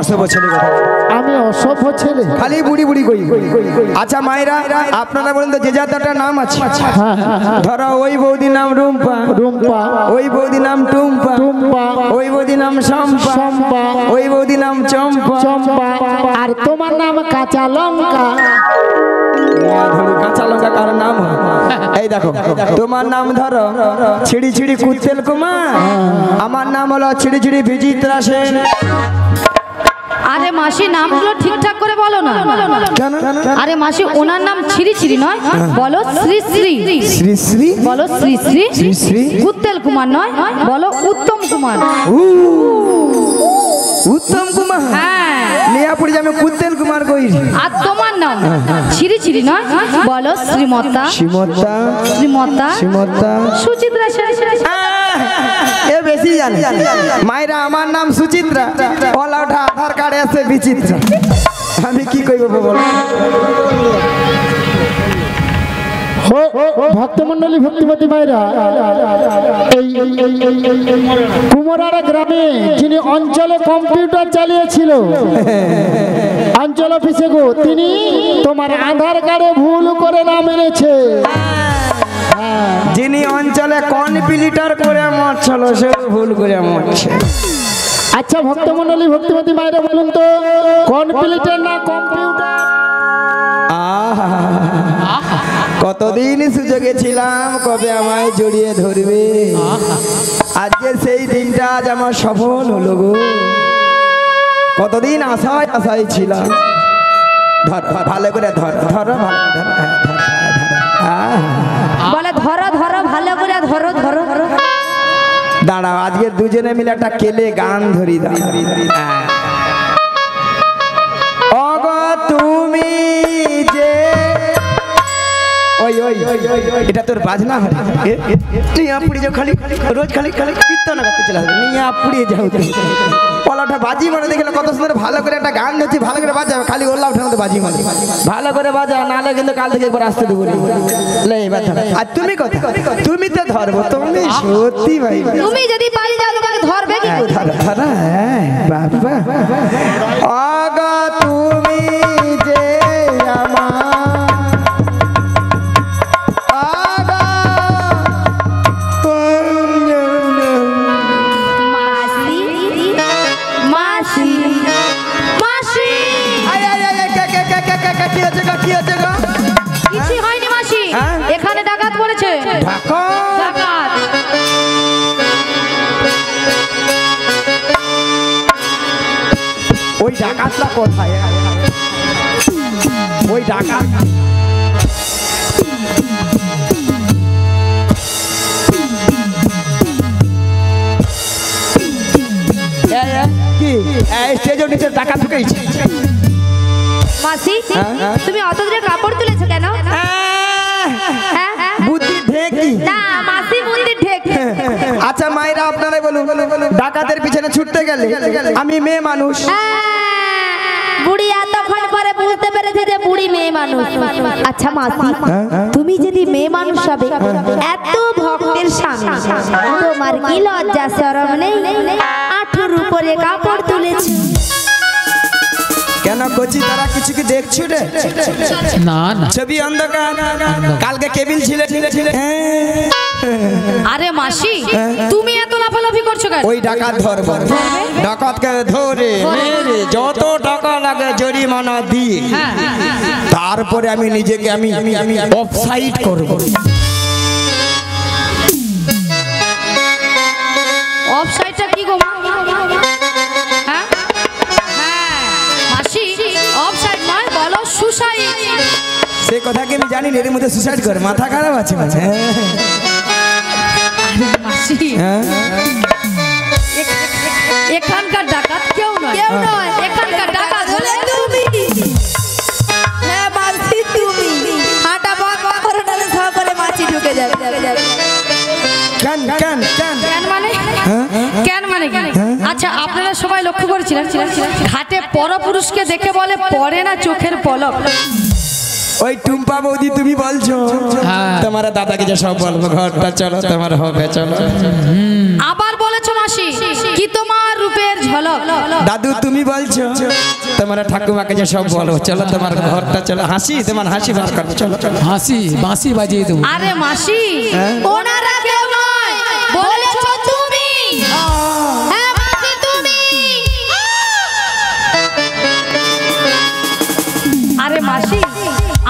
অসভ্য ছেলে আমি অসভ্য ছেলে খালি বুড়ি বুড়ি কই। আচ্ছা মায়েরা আপনারা বলেন তো যে যাত্রাটার নাম আছে ধরো ওই বৌদি নাম রুম্পা রুম্পা, ওই বৌদি নাম টুম্পা টুম্পা, ওই বৌদি নাম শম্পা শম্পা, ওই বৌদি নাম চম্পা চম্পা, আর তোমার নাম কাঁচা লঙ্কা। কাঁচা লঙ্কা কার নাম হয়? এই দেখো তোমার নাম ধরো ছিড়ি ছিড়ি কুত্তেল কুমার, আমার নাম হলো ছিড়ি ছিড়ি বিচিত্রা সেন। আরে মাসি নামগুলো ঠিকঠাক করে বলো না। আরে মাসি ওনার নাম ছিরি ছিরি নয়, বলো শ্রী শ্রী। শ্রী শ্রী বলো শ্রী শ্রী। শ্রী শ্রী কুত্তেল কুমার নয়, বলো উত্তম কুমার। উত্তম কুমার? হ্যাঁ। লিয়াপুরি আমি কুত্তেল কুমার কই। আর তোমার নাম ছিরি ছিরি নয়, বলো শ্রীমতা। শ্রীমতা শ্রীমতা শ্রীমতা সুচিত্রা সেন। এ বেশি জানে। মায়েরা আমার নাম সুচিত্রা, ওলা ওঠা আধার কার্ডে আছে বিচিত্রা। আমি কি কইব বলো? ভক্তমন্ডলী ভক্তিমতী মায়েরা, এই কুমোরারা গ্রামে যিনি অঞ্চলে কম্পিউটার চালিয়েছিল অঞ্চল অফিসে গো, তিনি তোমার আধার কার্ডে ভুল করে নাম এনেছে। যিনি অঞ্চলে কনপিলিটার করে মরছিল সে ভুল করে মরছে। আচ্ছা ভক্তমন্ডলী ভক্তিমতী মায়েরা বলুন তো, কম্পিউটার না কম্পিউটার? কতদিন সুযোগে ছিলাম কবে আমায় জড়িয়ে ধরবে, আজকে সেই দিনটা আজ আমার সফল হলো গো। কতদিন আশায় আশায় ছিলাম। ধর ভালো করে ধর ধর ভালো ধর। বলে ধরো ধরো ভালো করে ধরো ধরো ধরো। দাঁড়াও আজকে দুজনে মিলে একটা কেলে গান ধরি দাও। ওগো তুমি যে ওই ওই এটা তোর বাজনা হয়। তুই আপুড়ি যাও খালি রোজ খালি খালি কীর্তন করতে চলে আসবে, নিয়ে আপুড়িয়ে যাও তুমি। পলাটা বাজি মানে দেখলে কত সুন্দর ভালো করে একটা গান ধরছি, ভালো করে বাজাও, খালি ওল্লা উঠার মতো বাজি মানে ভালো করে বাজাও, নাহলে কিন্তু কাল থেকে একবার আসতে দেবো। এবার ধর। আর তুমি কথা তুমি তো ধরবো, তুমি সত্যি ভাই তুমি যদি পারি যাও তোমাকে ধরবে কি করে? ধর ধর বাবা। আগা তুমি যে আমার কিছুই হয়নি মাসি, এখানে ডাকাত পড়েছে। ডাকাত ওই ডাকাতটা কোথায়? ওই ডাকাত কি স্টেজের নিচে ডাকাত ঢুকেছে। মাসি তুমি অত দূরে কাপড় তুলেছো কেন? বুদ্ধি ঢেকি না মাসি বুদ্ধি ঢেকি। আচ্ছা মায়েরা আপনারাই বলুন, ডাকাতের পিছনে ছুটতে গেলে আমি মেয়ে মানুষ। বুড়ি এতক্ষণ পরে বুঝতে পেরেছে যে বুড়ি মেয়ে মানুষ। আচ্ছা মাসি তুমি যদি মেয়ে মানুষ হবে এত ভক্তের সামনে তোমার কি লজ্জা শরম নেই? আঠুর উপরে কাপড় তুলেছি কেন কচি তারা কিছু কি দেখছো রে? না না, ছবি অন্ধকার, কালকে কেবিল ছিলে। আরে মাসি তুমি এত লাফালাফি করছো কেন? ওই ডাকাত ধরবো, ডাকাতকে ধরে যত টাকা লাগে জরিমানা দিয়ে তারপরে আমি নিজেকে আমি অফসাইড করব। অফসাইডটা কি গো? হ্যাঁ মাসি অফসাইড নয়, বলো সুসাইড। সে কথা কি আমি জানি না, এর মধ্যে সুসাইড করে মাথা খারাপ আছে মাঝে। এখানকার ডাকাত কেউ নয়, কেউ নয়, এখানকার ডাকাত হলে তুমি। হ্যাঁ মাসি তুমি হাঁটা বন্ধ করো, নাহলে সকালে মাছি ঢুকে যাবে। কেন কেন কেন কেন মানে? কেন মানে কি? আচ্ছা আপনারা সবাই লক্ষ্য করেছিলেন ঘাটে পরপুরুষকে দেখে বলে পড়ে না চোখের পলক। ওই টুম্পা বৌদি তুমি বলছো তোমার দাদাকে যে সব বলবো ঘরটা চলো তোমার হবে চলো। আবার বলেছো মাসি কি তোমার রূপের ঝলক। দাদু তুমি বলছো, তোমার ঠাকুমাকে যে সব বলো, চলো তোমার ঘরটা চলো, হাসি তোমার হাসি বার করো, চলো চলো। হাসি বাঁশি বাজিয়ে দেবো। আরে মাসি, ওনারা কেউ নয়, বলেছো তুমি। হ্যাঁ মাসি তুমি। আরে মাসি,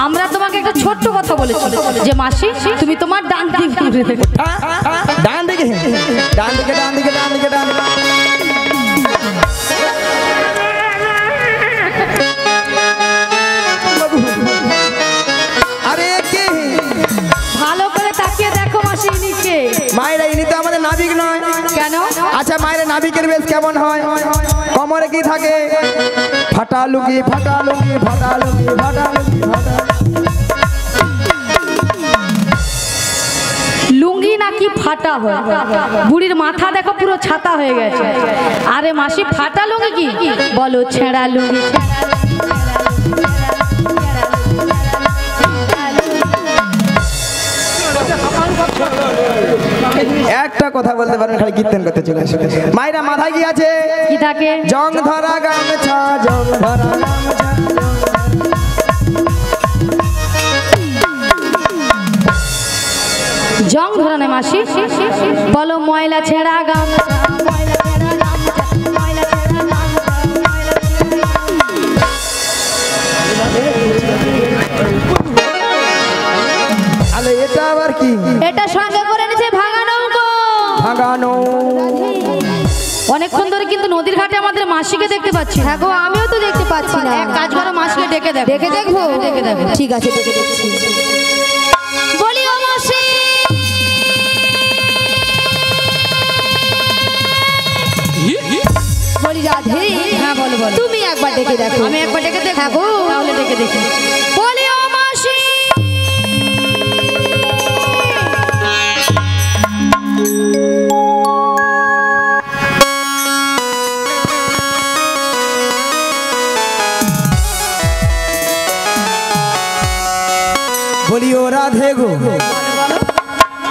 আমরা তোমাকে একটা ছোট্ট কথা বলেছি যে মাসি তুমি তোমার ডান দিকে ডান দিকে ডান দিকে ডান দিকে ডান দিকে ডান দিকে। আরে কে? ভালো করে তাকিয়ে দেখো মাসি, ইনি কে? মায়েরা, ইনি তো আমাদের নাবিক নয়। কেন? আচ্ছা মায়ের নাবিকের বেশ কেমন হয়? কোমরে কি থাকে? ফাটা লুঙ্গি, ফাটা লুঙ্গি, ফাটা লুঙ্গি, ফাটা লুঙ্গি, ফাটা। লুঙ্গি নাকি ফাটা হয়? বুড়ির মাথা দেখো পুরো ছাতা হয়ে গেছে। আরে মাসি, ফাটা লুঙ্গি কি? বলো ছেঁড়া লুঙ্গি। একটা কথা বলতে পারেন, খালি কীর্তন করতে চলে আসে। মায়েরা মাথায় কি আছে? কি থাকে? জং ধরা গামছা, জং ধরা গামছা। জং ধরা নেই মাসি, বলো ময়লা ছেঁড়া গামছা। আরে এটা আবার কি? এটা সঙ্গে করে এনেছে ভাঙা নৌকো। ভাগানো। অনেকক্ষণ ধরে কিন্তু নদীর ঘাটে আমাদের মাসিকে দেখতে পাচ্ছি। হ্যাঁ গো, আমিও তো দেখতে পাচ্ছি না। এক কাজ করো, মাসিকে ডেকে দেখো। ডেকে দেখবো? ডেকে দেখো। ঠিক আছে, ডেকে দেখছি। বলি ও মাসি। বলি রাধে। হ্যাঁ বলো বলো। তুমি একবার ডেকে দেখো। আমি একবার ডেকে দেখো। হ্যাঁ গো, তাহলে ডেকে দেখি। বলি ও মাসি। বলি ও রাধে গো,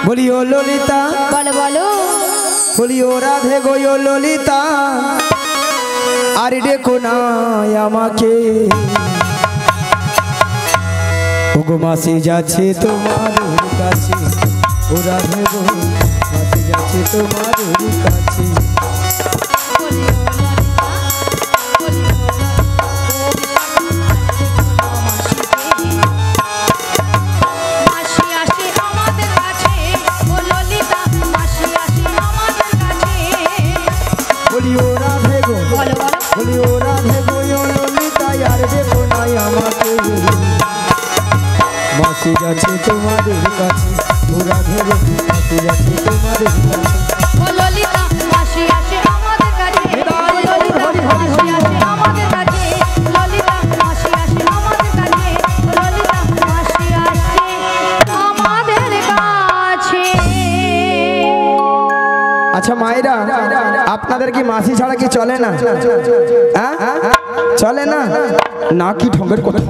বলি ও ললিতা, বলো বলো। বলি ও রাধে গো, ও ললিতা, আর ডেকো না আমাকে। ওগো মাসি যাচ্ছে তোমার কাছে, ও রাধে গো, মাসি যাচ্ছে তোমার কাছে। বলি ও রাধে গো, বলি ও রাধে গো, ও ললিতা, আর ডেকো না আমাকে। মাসি যাচ্ছে তোমার কাছে, ও রাধে গো, মাসি যাচ্ছে তোমার কাছে। ললিতা মাসি আসে আমাদের কাছে, ললিতা মাসি আসে আমাদের কাছে, ললিতা মাসি আসে আমাদের কাছে, ললিতা মাসি আসে আমাদের কাছে। আচ্ছা মায়েরা, আপনাদের কি মাসি ছাড়া কি চলে না? হ্যাঁ চলে না? না কি ঢঙ্গের কথা।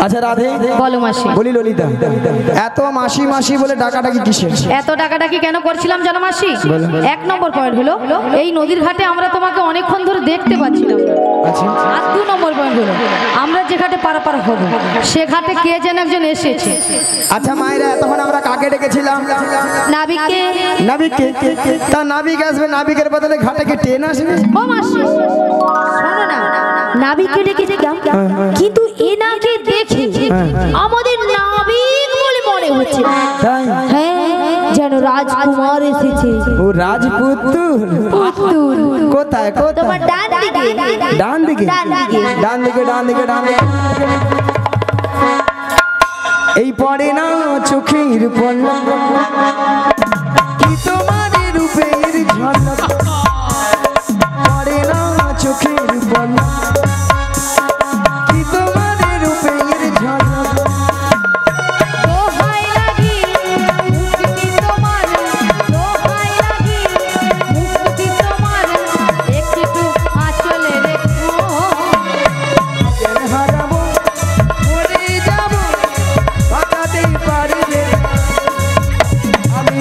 আচ্ছা রাধে, বলো মাসি। বলি ললিতা, এত মাসি মাসি বলে ডাকাডাকি কিসের? এত টাকাটাকি কেন করছিলাম জানো মাসি? এক নম্বর পয়েন্ট হলো, এই নদীর ঘাটে আমরা তোমাকে অনেকক্ষণ ধরে দেখতে পাচ্ছিলাম। আচ্ছা, আর 2 নম্বর পয়েন্ট হলো, আমরা যে ঘাটে পারাপার হব সে ঘাটে কে যেন একজন এসেছে। আচ্ছা মায়েরা, এতক্ষণ আমরা কাকে ডেকেছিলাম? নাবিককে। নাবিককে? তা নাবিক আসবে, নাবিকের বদলে ঘাটে কি ট্রেন আসবে? ও মাসি শোনো না, নাবিককে ডেকেছিলাম, কিন্তু এনাকে দেখে আমাদের নাবিক বলে মনে হচ্ছে। তাই? হ্যাঁ, যেন রাজকুমার এসেছে। ও রাজপুত্তুর? পুতুল। কোথায় কোথায়? তোমার ডান দিকে। ডান দিকে? ডান দিকে। ডান দিকে, ডান দিকে, ডান দিকে। এই পড়ে না চোখের পলক, কি তোমার রূপের ঝলক, পড়ে না চোখের পলক, কি তোমার রূপের ঝলক। দোহাই লাগি মুক্তি তোমার, দোহাই লাগি মুক্তি তোমার, একটু আঁচলে রেখো। কেন হারাবো, মরে যাবো, বাঁচাতেই পারবে, আমি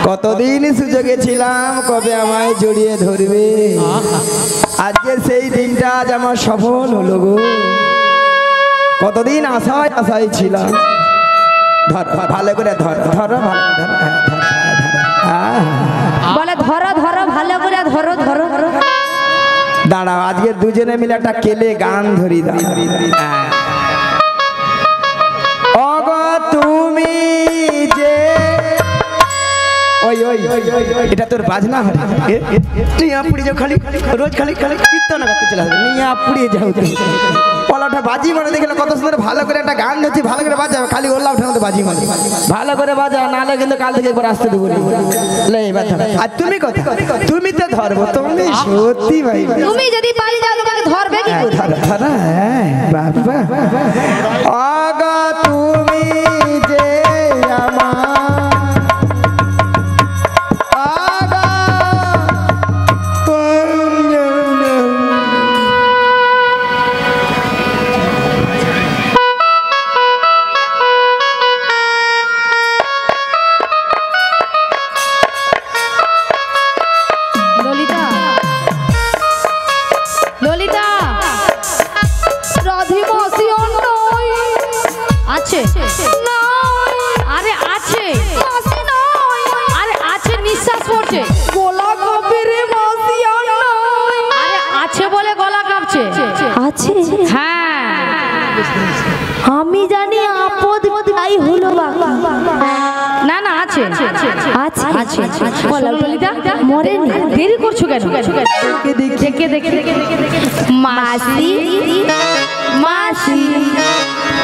কতদিন সুযোগে ছিলাম কবে আমায় জড়িয়ে ধরবে, আজকে সেই দিনটা আজ আমার সফল হলো গো। কতদিন আশায় আশায় ছিলাম। ধর ভালো করে ধর ধর ভালো করে ধর, হ্যাঁ, ধর, হ্যাঁ, ধর, হ্যাঁ। বলে ধরো ধরো ভালো করে ধরো ধরো ধরো। দাঁড়াও, আজকে দুজনে মিলে একটা কেলে গান ধরি দাও। হ্যাঁ। ওগো তুমি যে ওই ওই এটা তোর বাজনা হয়, তুই আপুড়ি যাও খালি রোজ খালি খালি কীর্তন করতে চলে আসবে, নিয়ে আপুড়িয়ে যাও তুমি। পলাটা বাজি মানে দেখলে কত সুন্দর ভালো করে একটা গান ধরছি, ভালো করে বাজাবে, খালি ওল্লা উঠে মতো বাজি মানে ভালো করে বাজা, নাহলে কিন্তু কাল থেকে একবার আসতে দেবো। আর তুমি কথা তুমি তো ধরবো, তুমি সত্যি ভাই তুমি যদি পালিয়ে যাও তোমাকে ধরবে কি করে? ধরা ধরা, হ্যাঁ বাবা। আগা তুমি যে আমার আগা ললিতা ললিতা রাধিমাসি নয় আছে না, আরে আছে মাসি নয়, আরে আছে নিঃশ্বাস পড়ছে, গলা কাঁপে রে মাসি নয়, আরে আছে বলে গলা কাঁপছে। আছে হ্যাঁ, আমি জানি আপদ তাই হলো বাবা। না না আছে আছে আছে বলো ললিতা, মরেনি, দেরি করছো কেন? দেখে দেখে দেখে মাসি মাসি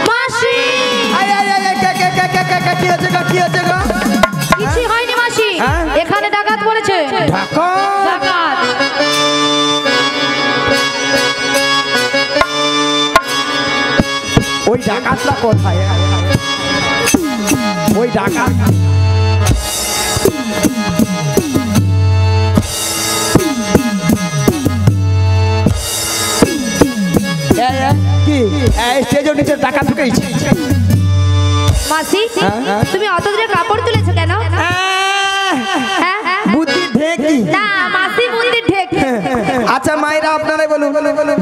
মাসি, কি আছে গো, কি আছে গো? কিছু হয়নি মাসি, এখানে ডাকাত পড়েছে। ডাকাত ওই ডাকাতটা কোথায়? ওই ডাকাত কি স্টেজের নিচে ডাকাত ঢুকেছে। মাসি তুমি অত দূরে কাপড় তুলেছো কেন? বুদ্ধি ঢেকি না মাসি বুদ্ধি ঢেক। আচ্ছা মায়েরা আপনারাই বলুন,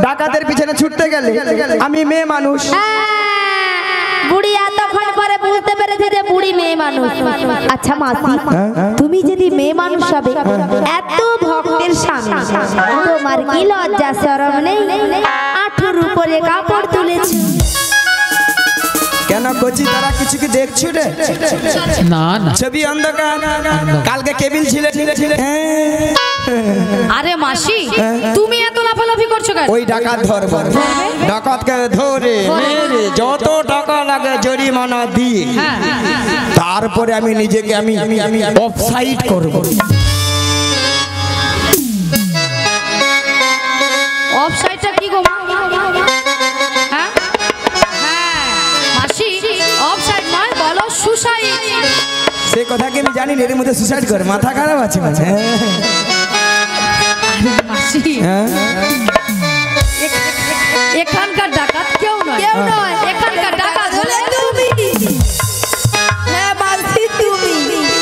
ডাকাতের পিছনে ছুটতে গেলে আমি মেয়ে মানুষ, বুড়ি এতক্ষণ পরে বুঝতে পেরেছে যে বুড়ি মেয়ে মানুষ। আচ্ছা মাসি তুমি যদি মেয়ে মানুষ হবে, এত ভক্তের সামনে তোমার কি লজ্জা শরম নেই? আঠুর উপরে কাপড় তুলেছি। কেন কচি তারা কিছু কি দেখছো রে? না না, ছবি অন্ধকার, কালকে কেবিল ছিল। আরে মাসি তুমি এত লাফালাফি করছো কেন? ওই ডাকাত ধরবো, ডাকাতকে ধরে মেরে যত টাকা লাগে জরিমানা দিয়ে তারপরে আমি নিজেকে আমি অফসাইড করব। অফসাইডটা কি গো? হ্যাঁ মাসি অফসাইড নয়, বলো সুসাইড। সে কথা কি আমি জানি না, এর মধ্যে সুসাইড করে মাথা খারাপ আছে মাঝে। মাসি এখানকার ডাকাত কেউ নয়, কেউ নয়, এখানকার ডাকাত হলে তুমি। হ্যাঁ মাসি তুমি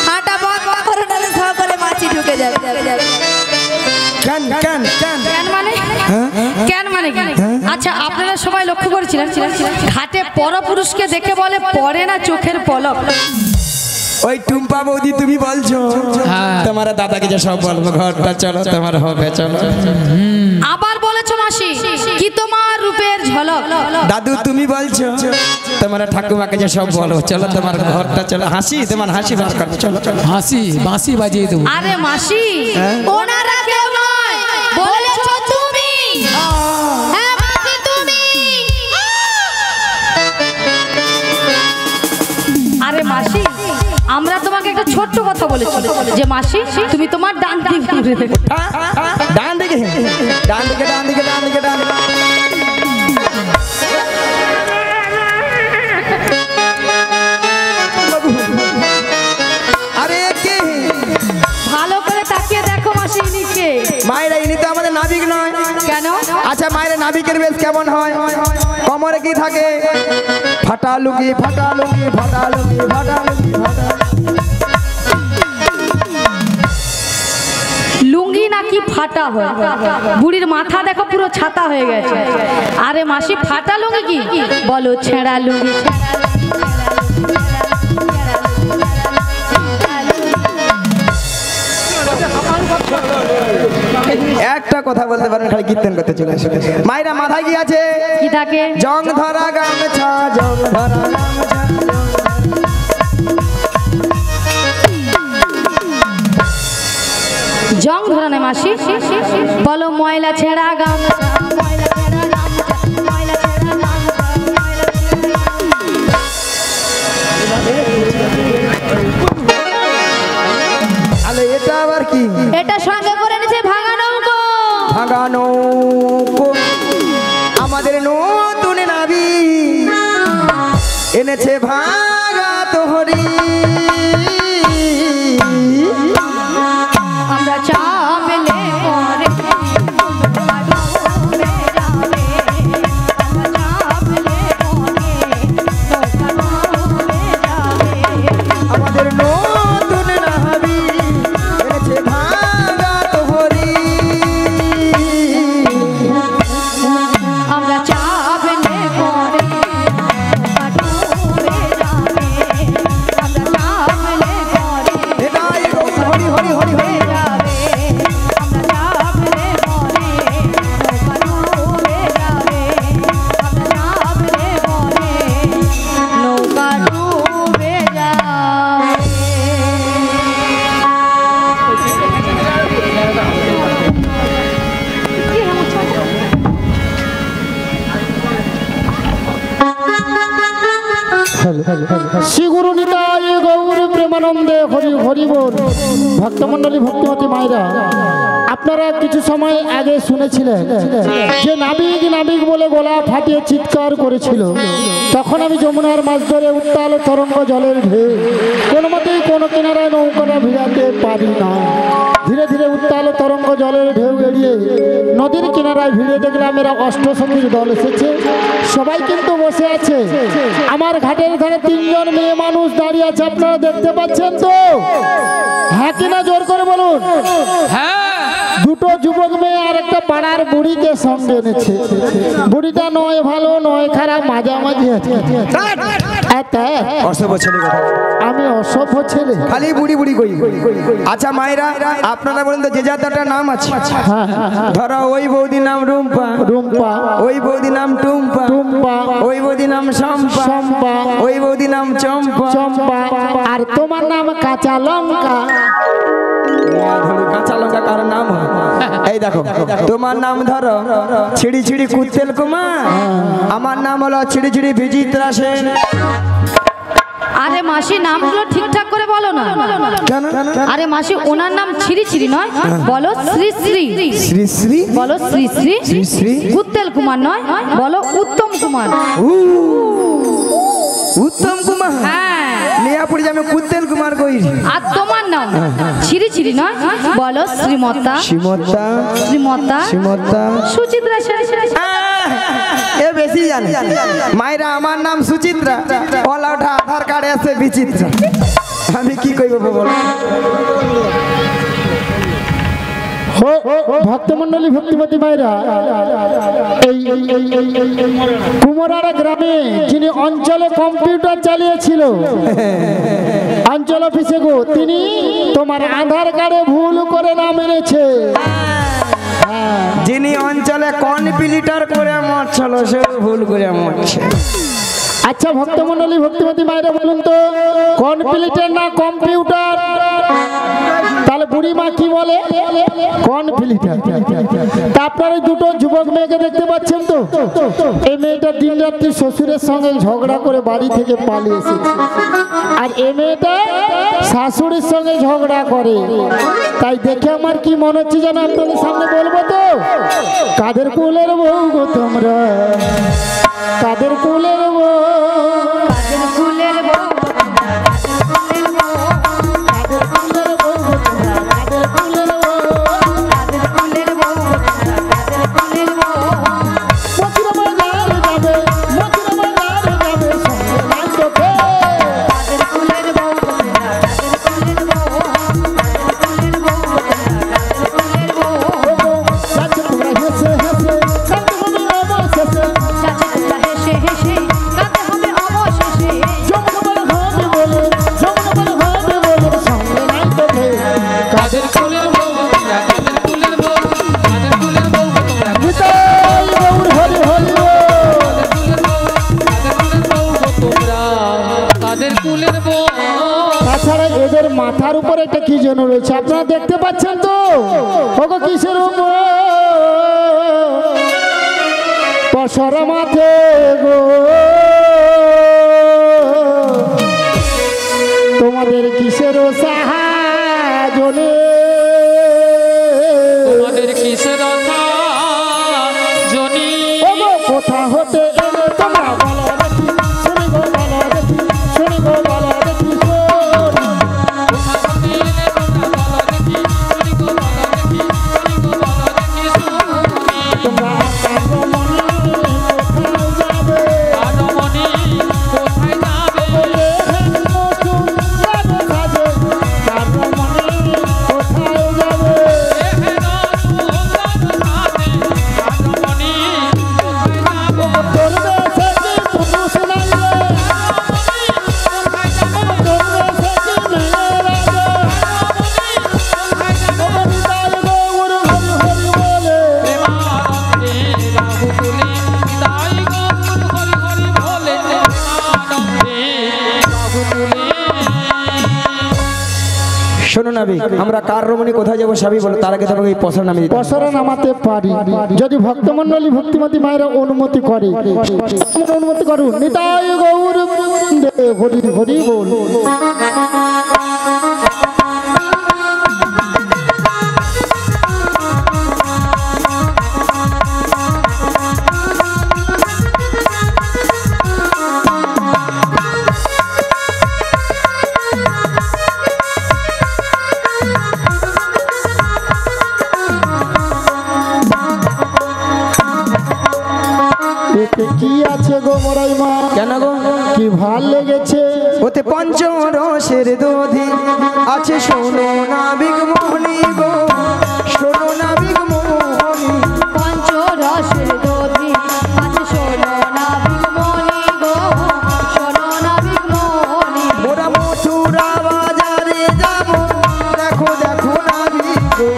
হাঁটা বন্ধ করো, নাহলে সব করে মাছি ঢুকে যাবে। কেন কেন কেন কেন মানে? কেন মানে কি? আচ্ছা আপনারা সবাই লক্ষ্য করেছিলেন ঘাটে পরপুরুষকে দেখে বলে পড়ে না চোখের পলক। ওই টুম্পা বৌদি তুমি বলছো তোমার দাদাকে যে সব বলবো ঘরটা চলো তোমার হবে চলো। আবার বলেছো মাসি কি তোমার রূপের ঝলক। দাদু তুমি বলছো তোমার ঠাকুমাকে যে সব বলো চলো তোমার ঘরটা চলো। হাসি তোমার হাসি বার করো চলো চলো। হাসি বাঁশি বাজিয়ে দেবো। আরে মাসি ওনারা কেউ নয়, বলেছো তুমি। হ্যাঁ মাসি তুমি। আরে মাসি আমরা তোমাকে একটা ছোট্ট কথা বলেছি যে মাসি তুমি তোমার ডান দিকে ডান দিকে ডান দিকে ডান দিকে ডান দিকে ডান দিকে। আরে কে? ভালো করে তাকিয়ে দেখো মাসি ইনি কে? মায়েরা ইনি তো আমাদের নাবিক নয়। কেন? আচ্ছা মায়ের নাবিকের বেশ কেমন হয়? কোমরে কি থাকে? ফাটা লুঙ্গি ফাটা লুঙ্গি ফাটা লুঙ্গি ফাটা লুঙ্গি ফাটা ফাটা হয়, বুড়ির মাথা দেখো পুরো ছাতা হয়ে গেছে। আরে মাসি ফাটা লুঙ্গি কি? বলো ছেঁড়া লুঙ্গি। একটা কথা বলতে পারেন, খালি কীর্তন করতে চলে আসে। মায়েরা মাথায় কি আছে? কি থাকে? জং ধরা গামছা, জং ধরা গামছা। জং ধরা নেই মাসি, বলো ময়লা ছেঁড়া গামছা। আরে এটা আবার কি? এটা সঙ্গে করে এনেছে ভাঙা নৌকো। ভাঙা নৌকো, আমাদের নতুন নাবি এনেছে ভাঙা তোহরি। আমরা চাপলে পরে আমাদের নতুন নাবি এনেছে ভাঙা তোহরি। আমরা চাপলে পরে এটাই গৌর হরি হরি হরি হরি। নৌকা ডুবে যাবে। শ্রী গুরু নিতাই গৌর প্রেমানন্দে হরি হরি বল। ভক্তমণ্ডলী, ভক্তিমতী মায়েরা, আপনারা কিছু সময় আগে শুনেছিলেন যে নাবিক নাবিক বলে গলা ফাটিয়ে চিৎকার করেছিল। তখন আমি যমুনার মাছ ধরে উত্তাল তরঙ্গ জলের ঢেউ, কোনো মতেই কোনো কিনারায় নৌকাটা ভিড়াতে পারি না। ধীরে ধীরে উত্তাল তরঙ্গ জলের ঢেউ এড়িয়ে নদীর কিনারায় ভিড়ে দেখলাম এরা অষ্টসখীর দল এসেছে। সবাই কিন্তু বসে আছে। আমার ঘাটের ধারে তিনজন মেয়ে মানুষ দাঁড়িয়ে আছে, আপনারা দেখতে পাচ্ছেন তো? হ্যাঁ কিনা জোর করে বলুন। দুটো যুবক মেয়ে আর একটা পাড়ার বুড়িকে সঙ্গে এনেছে। বুড়িটা নয় ভালো নয় খারাপ, মাঝামাঝি আছে। অসভ্য ছেলে কথা। আমি অসভ্য ছেলে? খালি বুড়ি বুড়ি কই। আচ্ছা মায়েরা, আপনারা বলেন তো যে যার একটা নাম আছে। ধরো ওই বৌদি নাম রুম্পা, রুম্পা। ওই বৌদি নাম টুম্পা, টুম্পা। ওই বৌদি নাম শম্পা, শম্পা। ওই বৌদি নাম চম্পা, চম্পা। আর তোমার নাম কাঁচা লঙ্কা। ধরো কাঁচা লঙ্কা কার নাম হয়? এই দেখো, তোমার নাম ধরো ছিড়ি ছিড়ি কুত্তেল কুমার, আমার নাম হলো ছিড়ি ছিড়ি বিচিত্রা সেন। আরে মাসি নামগুলো ঠিকঠাক করে বলো না। কেন? আরে মাসি ওনার নাম ছিরি ছিরি নয়, বলো শ্রী শ্রী। শ্রী শ্রী, বলো শ্রী শ্রী। শ্রী শ্রী কুত্তেল কুমার নয়, বলো উত্তম কুমার। উত্তম কুমার। হ্যাঁ। নিয়াপুরি আমি কুত্তেল কুমার কই। আর তোমার নাম ছিরি ছিরি নয়, বলো শ্রীমতা। শ্রীমতা, শ্রীমতা। শ্রীমতা সুচিত্রা সেন। এ বেশি জানে। মায়েরা আমার নাম সুচিত্রা, ওলা ওঠা আধার কার্ডে আছে বিচিত্রা। আমি কি কইব বলো? ভক্তমণ্ডলী, ভক্তিমতী মায়েরা, এই কুমোরারা গ্রামে যিনি অঞ্চলে কম্পিউটার চালিয়েছিল, অঞ্চল অফিসে গো, তিনি তোমার আধার কার্ডে ভুল করে নাম এনেছে। যিনি অঞ্চলে কনপিলিটার করে মরছিল, সে ভুল করে মরছে। আচ্ছা ভক্তমণ্ডলী, ভক্তিমতী মায়েরা বলুন তো, কনপিলিটার না কম্পিউটার? তাহলে বুড়িমা কি বলে? কনপিলিটার। তা আপনারা দুটো যুবক মেয়েকে দেখতে পাচ্ছেন তো? এই মেয়েটা দিন রাত্রি শ্বশুরের সঙ্গে ঝগড়া করে বাড়ি থেকে পালিয়ে এসেছে, আর এই মেয়েটা শাশুড়ির সঙ্গে ঝগড়া করে। তাই দেখে আমার কি মনে হচ্ছে যেন আপনাদের সামনে বলবো তো, কাদের কুলের বউ গো তোমরা, কাদের কুলের বউ, কাদের কুলের বউ, তাছাড়া এদের মাথার উপর একটা কি যেন রয়েছে, আপনারা দেখতে পাচ্ছেন তো? ওগো কিসের উপর পশর মাথে গো, তোমাদের কিসের সাহায্যে, তোমাদের কিসের জনি ওগো কোথা হতে এলে তোমরা বলো দেখি, শুনি গো বলো দেখি, শুনি গো বলো দেখি, তোমরা শোনো নাবি, আমরা কার রমণী কোথায় যাবো সবই বলো, তার আগে তোমাকে এই পসরা নামে দিতে হবে। পসরা নামাতে পারি যদি ভক্তমণ্ডলী ভক্তিমতী মায়েরা অনুমতি করে, অনুমতি করুন। নিতাই গৌর প্রেমানন্দে হরি হরি বল। এতে কি আছে গো মোরাই মা, কেন গো? কি ভাল লেগেছে? ওতে পঞ্চরসের দধি আছে, শোনো নাবিক মোহনী গো, শোনো নাবিক মোহনী। পঞ্চরসের দধি আছে, শোনো নাবিক মনি গো, শোনো নাবিক মনি। মোরা মথুরা বাজারে যাবো, দেখো দেখো নাবিক গো,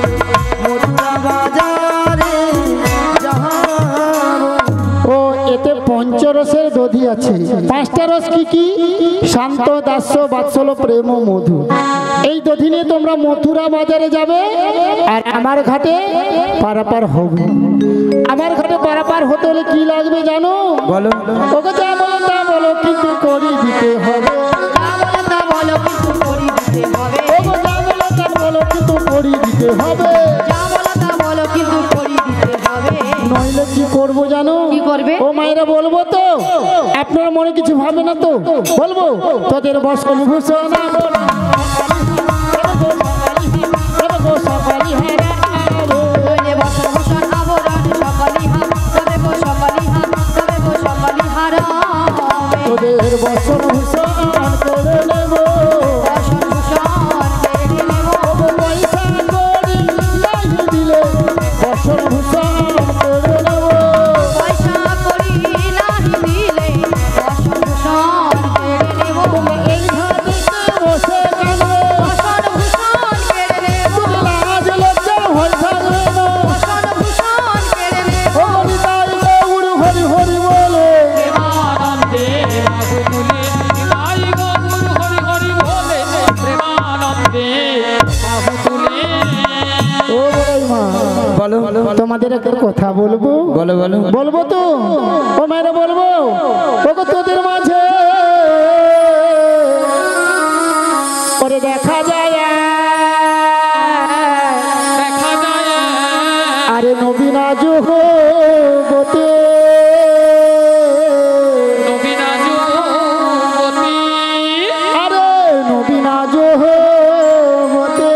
মথুরা বাজারে যাবো। ও এতে পঞ্চরসের দধি আছে। পাঁচটা রস কি কি? শান্ত, দাস্য, বাৎসল্য, প্রেম ও মধু। এই দধি নিয়ে তোমরা মথুরা বাজারে যাবে আর আমার ঘাটে পারাপার হবে। আমার ঘাটে পারাপার হতে হলে কি লাগবে জানো? বলো। ওকে যা বলো তা বলো, কিন্তু করি দিতে হবে। যা বলো তা বলো, কিন্তু করি দিতে হবে। ওকে যা বলো তা বলো, কিন্তু করি দিতে হবে। যা বলো তা বলো, কিন্তু করি দিতে হবে। নইলে কি করবো জানো? কি করবে? ও মায়েরা বলবো তো? আপনার মনে কিছু ভাবে না তো? বলবো তোদের বসন ভূষণ নইলে বসন ভূষণ আবরণ সকলি হাত, তবে গো সকলি হাত, তবে গো সকলি হারাবে। তোদের বসন ভূষণ করে নেব, বসন ভূষণ কেড়ে নেব। পয়সা করি নাই দিলে বসন ভূষণ করে নেব। পয়সা করি নাহি দিলে বসন ভূষণ কেড়ে নেব। এই ঘাটে বসে কানবে, বসন ভূষণ কেড়ে নেব। লাজ লজ্জা হয়ে থাকবে না। বসন ভূষণ কেড়ে নেব। ও নিতাই গৌর হরি হরি বলে। প্রেমানন্দে বাহু তুলে, নিতাই গৌর হরি হরি বলে, প্রেমানন্দে বাহু তুলে। ও বড়াই মা, বলো তোমাদের একটা কথা বলবো। বলো বলো। বলবো তো? ও মায়েরা বলবো। ওকে তোদের মাঝে পরে দেখা যায়, দেখা যায় আরে নবীনা জগতে, নবীনা যুবতী, আরে নবীনা জগতে,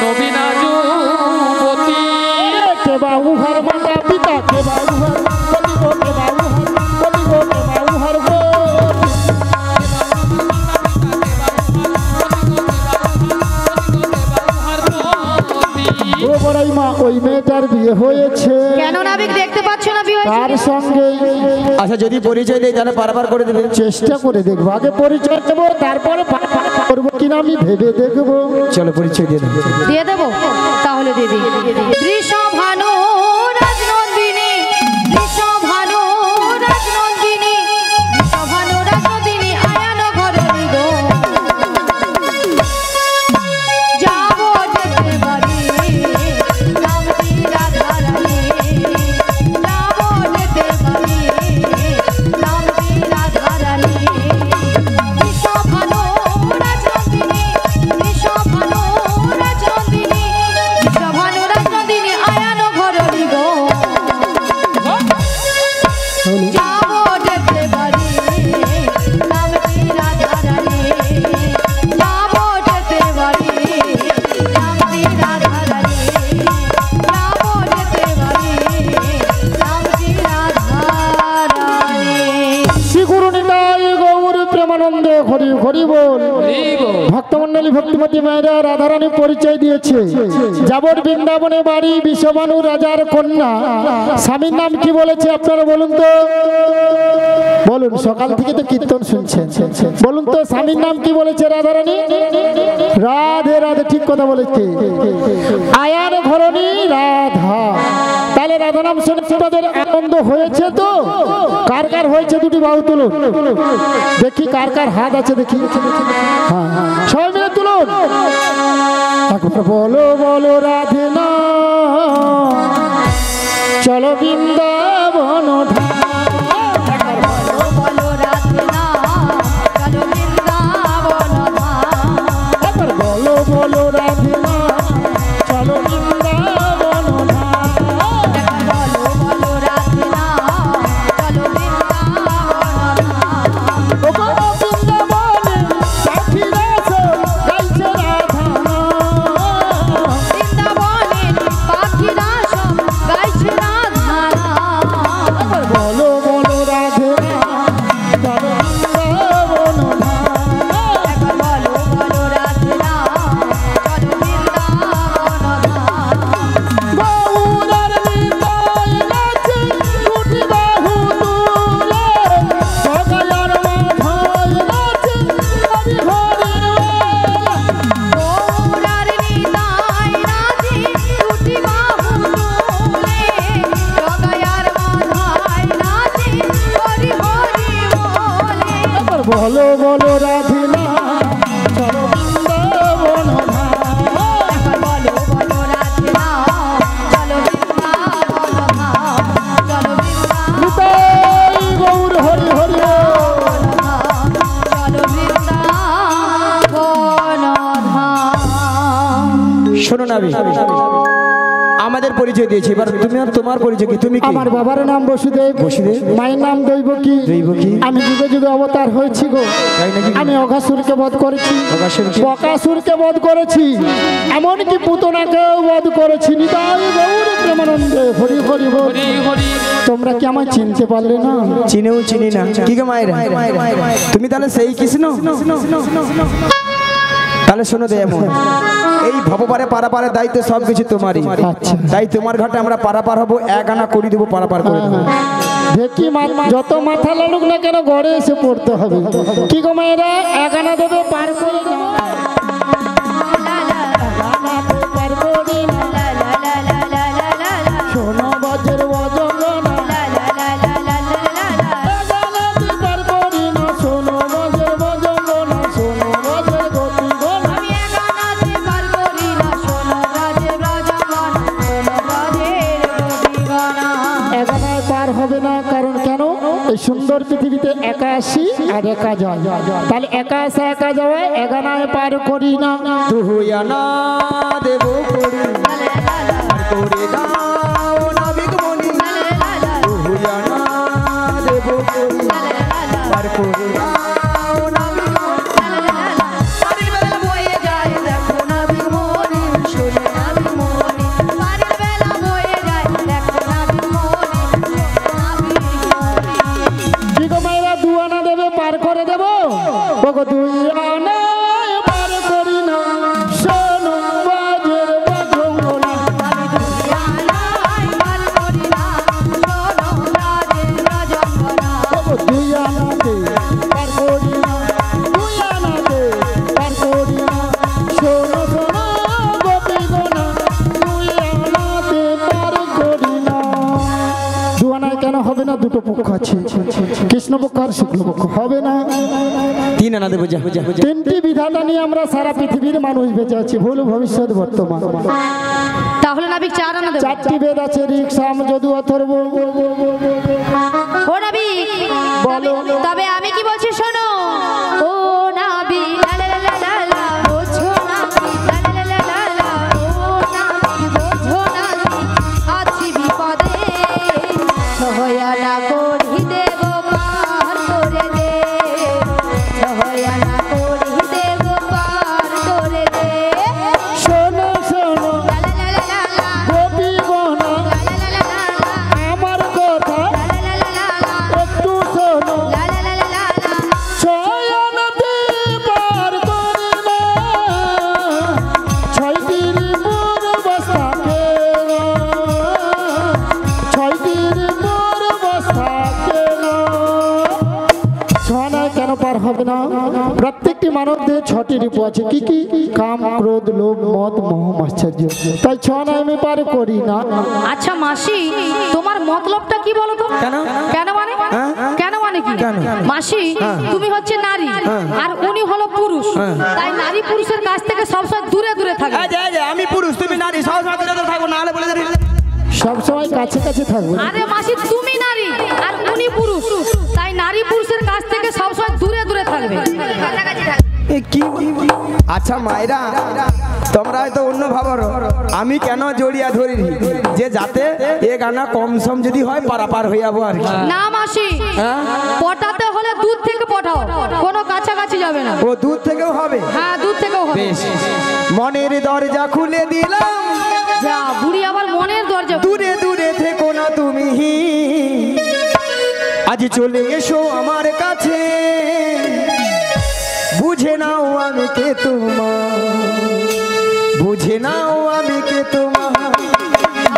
নবীনা যুবতী। কে বাবু হার মাতা পিতা, কে বাবু হার পতি গো, কে বাবু হার পতি গো, কে বাবু হার গো। ও বড়াই মা, ওই মেয়েটার বিয়ে হয়েছে কেন নাবিক দেখতে পাচ্ছ না বিয়ে হয়েছে? তার সঙ্গে। আচ্ছা যদি পরিচয় দেয় তাহলে পারাপার করে দেবে। চেষ্টা করে দেখবো, আগে পরিচয় দেবো, তারপরে করবো কিনা আমি ভেবে দেখবো। চলো পরিচয় দিয়ে দেবো। দিয়ে দেবো, তাহলে দিয়ে দিই। বৃষভানু রাজনন্দিনী, বৃষভানু রাজনন্দিনী, বৃষভানু রাজনন্দিনী, হরি হরি বল। ভক্তমণ্ডলী ভক্তিমতী মায়েরা রাধারানী পরিচয় দিয়েছে। যাবর বৃন্দাবনে বাড়ি বিশ্ববানু রাজার কন্যা। স্বামীর নাম কি বলেছে আপনারা বলুন তো, বলুন, সকাল থেকে তো কীর্তন শুনছেন, বলুন তো স্বামীর নাম কি বলেছে রাধারানী? রাধে রাধে, ঠিক কথা বলেছে, আয়ার ঘরণী রাধা। তাহলে রাধা নাম শুনে তোমাদের আনন্দ হয়েছে তো? কার কার হয়েছে দুটি বাহু তুলুন দেখি, কার কার হাত আছে দেখি। হ্যাঁ হ্যাঁ, সবাই মিলে তুলুন একবার, বলো বলো রাধে না চলো বৃন্দাবন ধাম। বলো রাধে না চলো বৃন্দাবন ধাম। একবার বলো বলো রাধে না চলো বৃন্দাবন ধাম। বলো বলো রাধে না চলো বৃন্দাবন ধাম। ওগো বৃন্দাবনে পাখিরা সব গাইছে রাধা নাম। বৃন্দাবনে পাখিরা সব গাইছে রাধা নাম। একবার বলো বলো রাধে না চলো বৃন্দাবন ধাম। একবার বলো বলো রাধে না চলো বৃন্দাবন ধাম। বাউলার হৃদয় নাচে দুটি বাহু তুলে, সগায়ার মাথায় নাচে হরি হরি বল। গৌরার নিতাই রাধে দুটি বাহু তুলে, জগায়ার মাথায় নাচে হরি হরি বলে। একবার বলো বলো রাধে না চলো বৃন্দাবন ধাম। একবার বলো বলো রাধে না চলো বৃন্দাবন ধাম। চলো বৃন্দাবন নিতাই গৌর হরি হরি বল। ধাম। চলো বৃন্দাবন ধাম। শোনো না, আমাদের পরিচয় দিয়েছি, এবার তুমি আর তোমার পরিচয় কি? তুমি কি? আমার বাবার নাম বসুদেব, বসুদেব। মায়ের নাম দৈবকী। দৈবকী। আমি যুগে যুগে অবতার হয়েছি গো। তাই নাকি? আমি অঘাসুরকে বধ করেছি, অঘাসুরকে? বকাসুরকে বধ করেছি, এমনকি পুতনাকেও বধ করেছি। নিতাই গৌর প্রেমানন্দে হরি হরি বল। হরি হরি তোমরা কি আমায় চিনতে পারলে না? চিনেও চিনি না। কি গো মায়েরা, তুমি তাহলে সেই কৃষ্ণ? তাহলে শোনো দে, এমন এই ভবপারে পারাপারের দায়িত্ব সবকিছু তোমারই। আচ্ছা। তাই তোমার ঘাটে আমরা পারাপার হবো, এক আনা করি দেবো, পারাপার করে দেবো। দেখি যত মাথা লালুক না কেন ঘরে এসে পড়তে হবে। কি গো মায়েরা, এক আনা দেবে, পার করে দেবো। পার করে না। শোনো বজ্র বজঙ্গনা, গালাতে পার করি না। শোনো বজ্র বজঙ্গনা, শোনো বজ্র গতিগণা। আমি একানাতে পার করি না, শোনো রাজে রাজগণ, শোনো রাজের গতিগণা। একানায় পার হবে না, কারণ কেন? এই সুন্দর পৃথিবীতে একা আসি আর একা যাই, তাহলে একা আসা একা যাওয়ায় একানায় পার করি না। তুই আনা দেবো করি, আর করে দাও না বিগমনি। তুই আনা দেবো করি, আর করে দাও না বিগমনি। বাড়ির বেলা বয়ে যায় দেখো না বিমনি, শোনো না বিমনি। বাড়ির বেলা বয়ে যায় দেখো না বিমনি, শোনো না বিমনি। কি গো মায়েরা, দু আনা দেবে, পার করে দেবো। ওগো দুই আনায় পার করি না, শোনো বাজের বাজঙ্গনা। আমি দুনিয়ায় পার করি না, শোনো রাজের রাজঙ্গনা। ওগো দুই আনাতে পার করি না, দুই আনাতে পার করি না। শোনো শোনো গোপীগণা, দুই আনাতে পার করি না। দু আনায় কেন হবে না? দুটো পক্ষ আছে, কৃষ্ণপক্ষ আর শুক্লপক্ষ। হবে না? তিন আনা দেবো, যা যা যা। তিনটি বিধাতা নিয়ে আমরা সারা পৃথিবীর মানুষ বেঁচে আছি, ভুল ভবিষ্যৎ বর্তমান। তাহলে নাবিক চার আনা দেবো। চারটি বেদ আছে, ঋক সাম যদু অথর্ব। ও নাবিক, বলো। তবে আমি কি বলছি শোনো। ও নাবিক, লা লা লা লা লা, বোঝো নাবিক, লা লা লা লা লা, ও নাবিক, বোঝো নাবিক, আছি বিপদে, সহায়তা করি দেব পার করে দে, সহায়তা করি দেব পার করে দে। শোনো শোনো লা লা লা লা লা লা, গোপীগণা, লা লা লা লা লা লা, আমার কথা লা লা লা লা লা লা, একটু শোনো। লা লা লা লা লা লা, না প্রত্যেকটি মানব দেহে 6টি রিপু আছে। কি কি? কাম, ক্রোধ, লোভ, মদ, মোহ, মাশ্চর্য। তাই 6 না আমি পার করি না। আচ্ছা মাসি, তোমার মতলবটা কি বলো তো? কেন? কেন মানে? কেন মানে কি? মাসি, তুমি হচ্ছে নারী আর উনি হলো পুরুষ, তাই নারী পুরুষের কাছ থেকে সবসময় দূরে দূরে থাকে। আমি পুরুষ, তুমি নারী, সবসময় দূরে দূরে থাকবো, না হলে বলে দেবে সবসময় কাছে কাছে থাকবো। আরে মাসি, তুমি নারী আর উনি পুরুষ, তাই নারী পুরুষের কাছ থেকে সবসময় দূরে দূরে থাকবে। কি? আচ্ছা মায়েরা, তোমরা হয়তো অন্য ভাবো, আমি কেন জড়িয়া ধরি যে যাতে এ গানা কম সম যদি হয় পারাপার হয়ে যাবো আর কি। না মাসি, পটাতে হলে দুধ থেকে পটাও, কোনো কাছাকাছি যাবে না। ও দুধ থেকেও হবে? হ্যাঁ, দুধ থেকেও হবে। মনের দরজা খুলে দিলাম, যা বুড়ি আবার মনের দরজা। দূরে দূরে থেকো না তুমি, আজ চলে এসো আমার কাছে, বুঝে নাও আমি কে তোমার, বুঝে নাও আমি কে তোমার।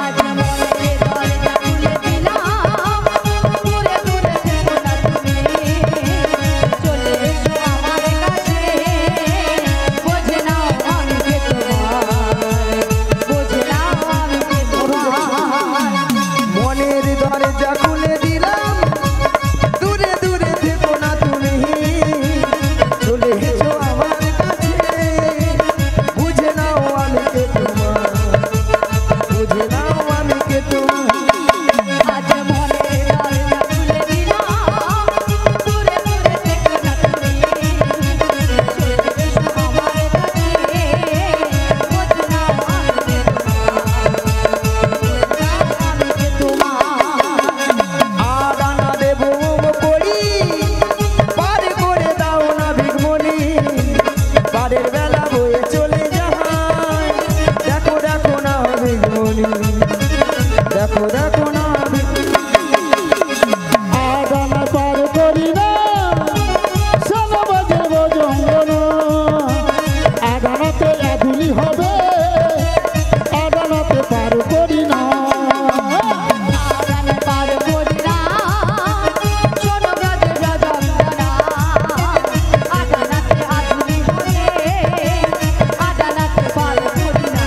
আজ মনের দরজা খুলে দিলাম, দূরে দূরে থেকো না তুমি, চলে এসো আমার কাছে, বোঝে নাও আমি কে তোমার, বোঝে নাও আমি কে তোমার। মনের দরজা খুলে দিলাম, দূরে দূরে থেকো না তুমি, চলে এসো আমার কাছে, বুঝে নাও আমি কে তোমার, বুঝে নাও আমি কে তোমার। আজ মনের দরজা খুলে দিলাম, দূরে দূরে থেকো না তুমি, চলে এসো আমার কাছে, বোঝে নাও আমি কে তোমার, আদানা দেব করি, পার করে দাও না ভিগমনি, পারের বেলা বয়ে চলে যায়, দেখো দেখো না ভিগমনি, দেখো দেখো না আদানা পার করি না, শোনো বাজের বজঙ্গন, আদানাতে আধুলি হবে, আদানাতে পার করি না। আদান পার করি না, শোনো ব্রজের রজনীগন্ধা, আদানাতে আধুলি হলে, আদানাতে পার করি না,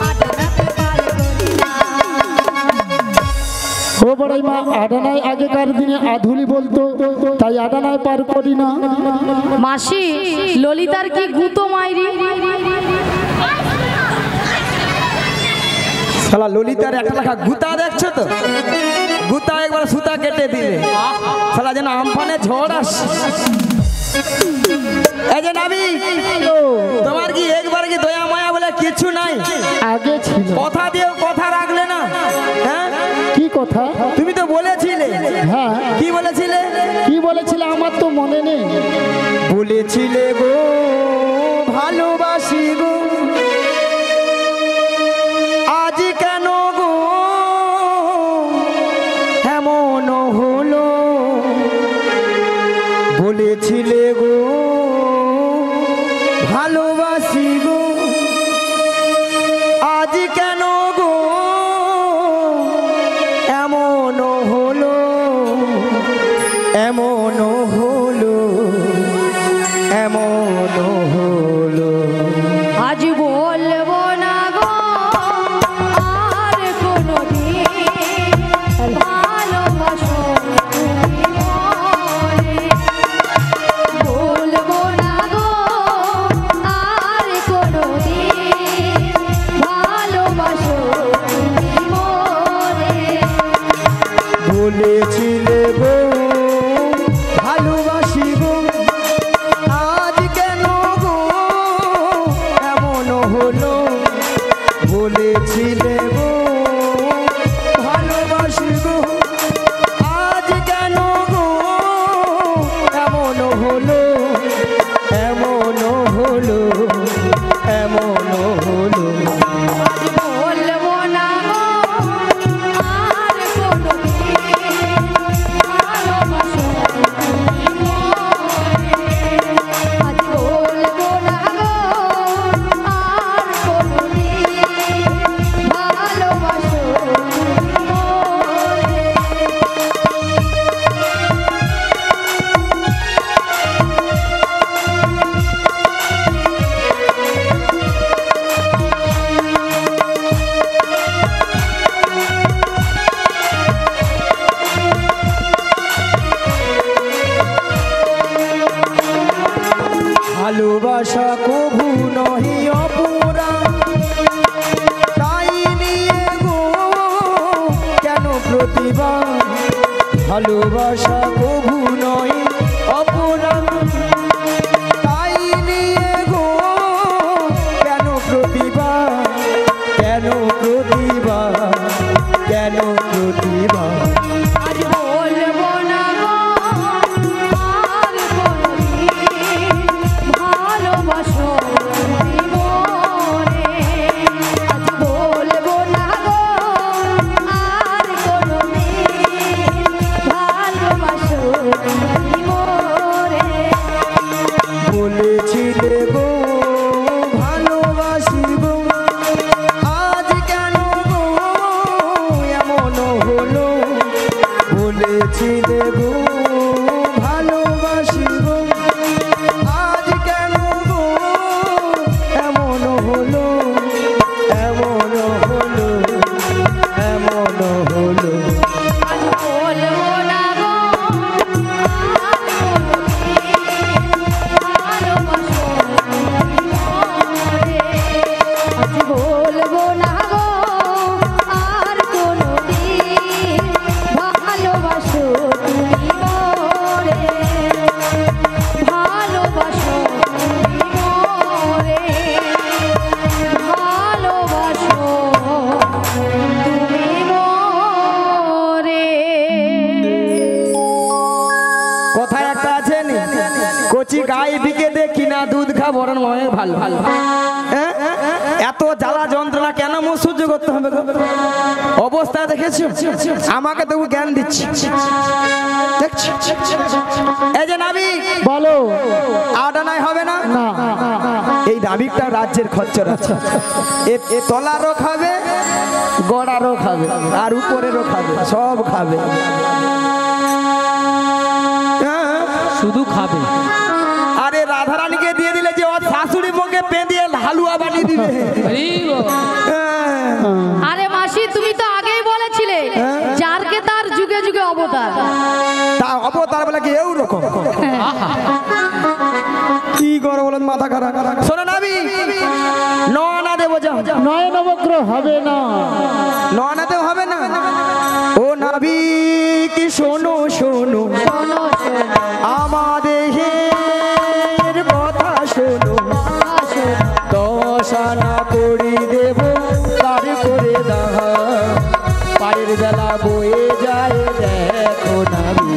আদানাতে পার করি না। ও বড়াই মা, আদানায় আগেকার দিনে আধুলি বলতো, তাই আদানায় পার করি না। মাসি, ললিতার কি গুতো মাইরি? শালা ললিতার একটা লেখা গুতা দেখছো তো, গুতা একবার সুতা কেটে দিলে শালা যেন আমফানে ঝড় আসে। এই যে নাবি, তোমার কি একবার কি দয়া মায়া বলে কিছু নাই? আগে ছিল। কথা দিয়েও কথা রাখলে না, হ্যাঁ? কি কথা? তুমি তো বলেছিলে। হ্যাঁ, কি বলেছিলে? কি বলেছিলে আমার তো মনে নেই। বলেছিলে গো ভালোবাসি গো, আজ কেন গো এমন হলো, বলেছিলে গো ভালোবাসি গো, আজ কেন গো এমন হলো, এমন হলো, এমন হলো। আজ বলবো না গো আর কোনোদিন, ভালোবাসো তুমি মনে, বলবো না গো আর কোনোদিন, ভালোবাসো তুমি মনে। বলেছিলে গো ভালোবাসি গো, আজ কেন গো এমন হলো, বলেছিলে গো ভালোবাসি গো, আজ কেন গো এমন হলো, এমন হলো, এমন হলো। বলবো না গো আর কোনোদিন, ভালোবাসো তুমি মনে। আজ বলবো না গো আর কোনোদিন, ভালোবাসো তুমি মনে। ভালোবাসা কভু নহি অপরাধ, তাই নিয়ে গো কেন প্রতিবাদ, ভালোবাসা কভু নহি অপরাধ, তাই নিয়ে গো কেন প্রতিবাদ, কেন প্রতিবাদ, কেন প্রতিবাদ। আজ বলবো না গো আর কোনদিন ভালোবাসো তুমি মোরে, আজ বলবো না গো আর কোনদিন ভালোবাসো তুমি মোরে। বলেছিলে গো ভালোবাসি গো, আজ কেন গো এমন হলো, বলেছিলে গো ভালোবাসি গো, আজ কেন গো এমন হলো, এমন হলো, এমন হলো। আজ বলবো না গো আর কোনদিন ভালোবাসো তুমি মোরে, আজ বলবো না গো আর কোনদিন ভালোবাসো তুমি মোরে, ভালোবাসো তুমি মোরে, ভালোবাসো তুমি মোরে। কথায় একটা আছে নি, কচি গাই বিকে দে কিনা দুধ খা বরণ মনে ভালো ভালো। হ্যাঁ? এত জ্বালা যন্ত্রণা কেন মুখ সহ্য করতে হবে গো? অবস্থা দেখেছো, আমাকে তবু জ্ঞান দিচ্ছি, দেখছি। এই যে নাবিক বলো। আডানায় হবে না, না এই নাবিকটা রাজ্যের খচ্চর আছে, এ তলারও খাবে, গড়ারও খাবে, আর উপরেরও খাবে, সব খাবে। হ্যাঁ? শুধু খাবে। আরে রাধারানীকে দিয়ে দিলে যে ওর শাশুড়ি মুখে পেঁদিয়ে হালুয়া বানিয়ে দিবে। আরে বাবা। হ্যাঁ। আরে মাসি তুমি তো আগেই বলেছিলে যারকে তার যুগে যুগে অবতার। তা অবতার বলে কি এও রকম কি করো বলো, মাথা খারাপ। শোনো নাবি, নয়না দেব যাও, নয় নবগ্রহ হবে না। নয়নাতেও হবে না। ও নাবি কি শোনো শোনো শোনো শোনো আমাদের কথা শোনো, শোনো, দশ আনা করি দেব পার করে দাহা, পারের বেলা বয়ে যায় দেখো নাবি।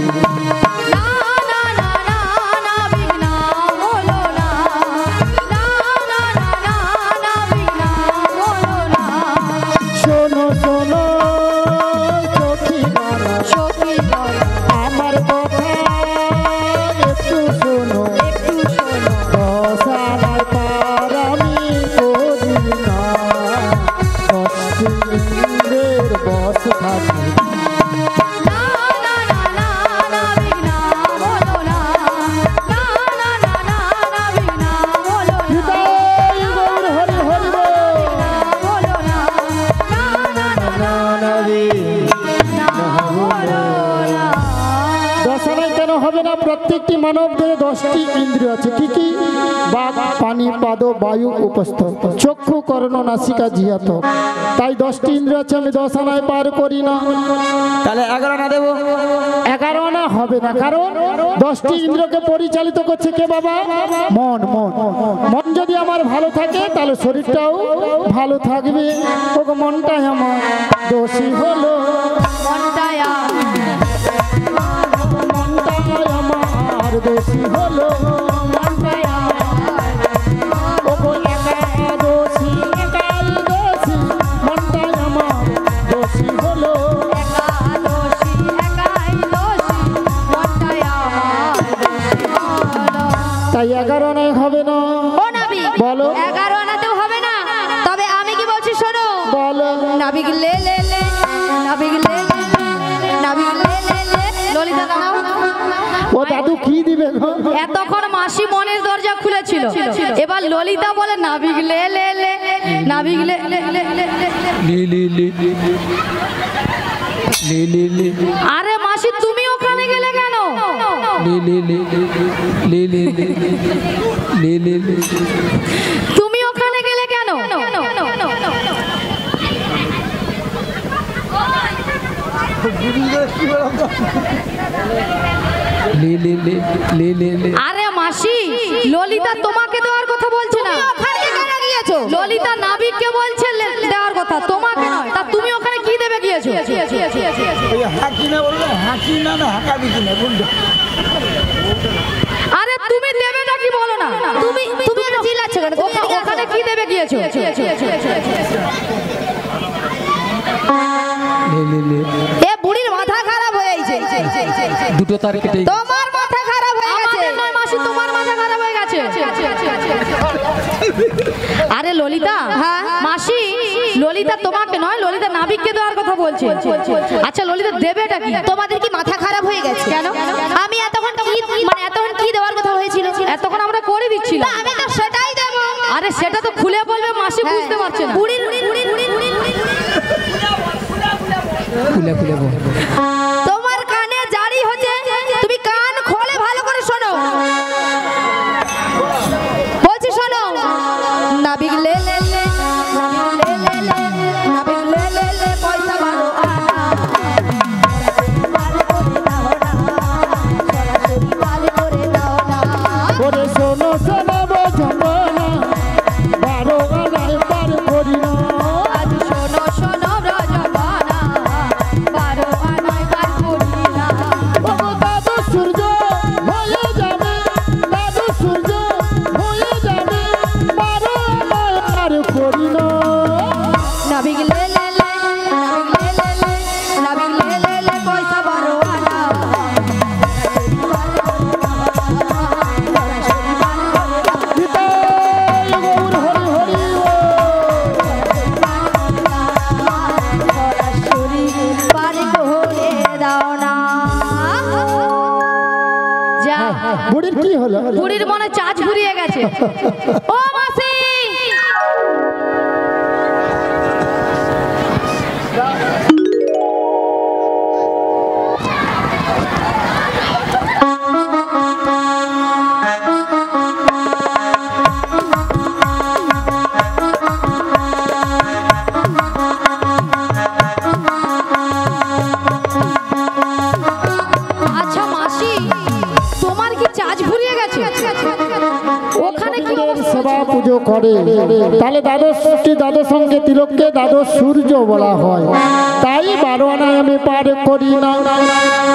না না না না না বিনা বলো না, না না না না না বিনা বলো না, শোনো শোনো সখী বলো, সখী বলো আমার কথা একটু শোনো, একটু শোনো, দশ আনার পার আমি করি না, দশটি ইন্দ্রের বশ থাকি। না না না না না বিনা বলো না, না না না না না বিনা বলো না, হৃদয় গৌর হরি হরি বল। বলো না, না না না না নাবি না বলো না। দশানায় কেন হবে না? প্রত্যেকটি মানব দেহে 10টি ইন্দ্রিয় আছে। কি কি? বাক, পানি, পাদ, বায়ু, উপস্থ, চক্ষু, কর্ণ, নাসিকা, জিহ্বা, ত্বক। তাই 10টি ইন্দ্রিয় আছে, আমি 10 আনায় পার করি না। তাহলে 11 আনা দেবো। 11 আনা হবে না, কারণ 10টি ইন্দ্রিয়কে পরিচালিত করছে কে বাবা? মন। মন মন যদি আমার ভালো থাকে তাহলে শরীরটাও ভালো থাকবে। ওগো মনটাই আমার দোষী হলো, মনটায় মনটাই আমার দোষী হলো, মনটায় ওগো একাই দোষী, একাই দোষী, মনটাই আমার দোষী হলো। একাদশী একাই দোষী, মনটায় আমার দোষী হলো। তাই 11 আনায় হবে না। ও নাবি বলো। 11 আনাতেও হবে না, তবে আমি কি বলছি শোনো। বলো। নাবিক লে লে লে, নাবিক লে লে লে, নাবিক লে লে লে, ললিতা দাঁড়াও। ও দাদু কি দিবে গো? এতক্ষণ মাসি মনের দরজা খুলেছিল, এবার ললিতা বলে নাবিক লে লে লে, নাবিক লে লে লে লে লে। লি লি লি লি লি লি। আরে মাসি তুমি ওখানে গেলে কেন? তুমি ওখানে গেলে কেন? আরে মাসি, ললিতা তোমাকে দেওয়ার কথা বলছে না। ওখানে কেন গিয়েছো? ললিতা নাবিককে বলছে দেওয়ার কথা, তোমাকে নয়। তা তুমি ওখানে কি দেবে গিয়েছো? আরে তুমি দেবে নাকি বলো না? তুমি তো চিল্লাচ্ছ কেন? ওখানে কি দেবে গিয়েছো? এ বুড়ির মাথা খারাপ হয়ে গেছে। দুটো তার কেটে তোমার মাথা খারাপ হয়ে গেছে। আমাদের নয় মাসি, তোমার মাথা খারাপ হয়ে গেছে। আরে ললিতা, হ্যাঁ মাসি, ললিতা তোমাকে নয়, ললিতা নাবিককে দেওয়ার কথা বলছে। আচ্ছা ললিতা দেবেটা কি? তোমাদের কি মাথা খারাপ হয়ে গেছে? কেন? আমি এতক্ষণ কি দেওয়ার কথা হয়েছিল? এতক্ষণ আমরা করে দিচ্ছিলাম। আমি তো সেটাই দেব। আরে সেটা তো খুলে বলবে, মাসি বুঝতে পারছে না। খুলে তোমার কানে জারি হচ্ছে, তুমি কান খোলে ভালো করে শোনো। বলছি শোনো, নাবিক লে লে লে, নাবিক লে লে লে, পয়সা ভালো ওরে শোনো শোনো বোঝাবো না, 12 আনায় পার করি না। আজ শোনো শোনো ব্রজবানা, 12 আনায় বার করি না। ওগো দাদু সূর্য হয়ে যাবে, দাদু সূর্য হয়ে যাবে, 12 আনায় পার করি না। নাবিক লে লে লে, নাবিক লে লে লে, নাবিক লে লে লে, পয়সা বারো আনা। নিতাই গৌর হরি হরি সরাসরি পার করে দাও না। যা, বুড়ির কি হলো? বুড়ির মনে চাঁচ ঘুরিয়ে গেছে। ও মাসি, আচ্ছা মাসি, তোমার কি চাঁচ ঘুরিয়ে গেছে? ওখানে কি অবস্থা? সেবা পুজো করে, তাহলে দ্বাদশটি দ্বাদশ সঙ্গে তিলককে দ্বাদশ সূর্য বলা হয়, তাই 12 আনায় আমি পার করি না।